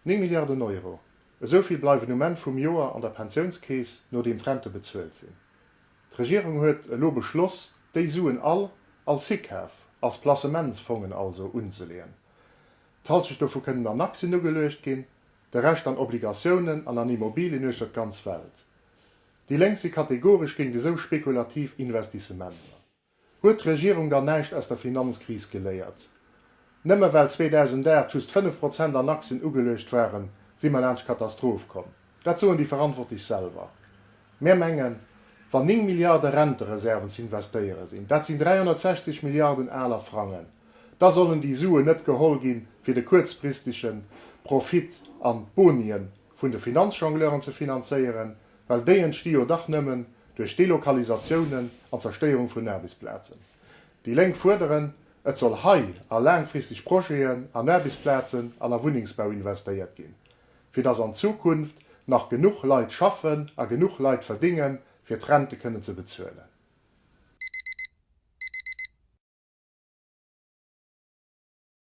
9 Milliarden Euro. Soviel bleiwen no Moment vum Joer an der Pensionskees no dem Rente bezuelt sinn. D'Regierung huet lo beschloss, déi Suen all als Sikhaf, als Placementsfongen also unzeleen. D'Haltestoffe kënnen an Aktien no gelecht ginn, de Recht an Obligationen an Immobilien ëcher ganz Welt. Die längst sie kategorisch gegen so spekulativ Investissementer. Huet d'Regierung der näicht aus der Finanzkrise geléiert. Nëmme well 2008 just 5% an Aktien ugelecht wären, si man ernst Katastrophe kom. Dat zoen die verantwortlich selber. Mehr Mengen van 9 Milliarden Rentereserven zu investieren sind. Dat sind 360 Milliarden Äler Franken. Da sollen die Sue net geholl gin fir de kurzfristigen Profit an Bonien vun de Finanzjongleuren zu finanzieren, weil déien Stio Dach nëmmen durch Delokalisationen an Zerstörung vun Erbisplätzen. Die Lenk forderen, et soll hai a langfristig Projekten an Erbisplätzen an der Wohnungsbau investiert gin, fir das an Zukunft nach genug Leid schaffen a genug Leid verdingen, fir Rente können ze bezuelen.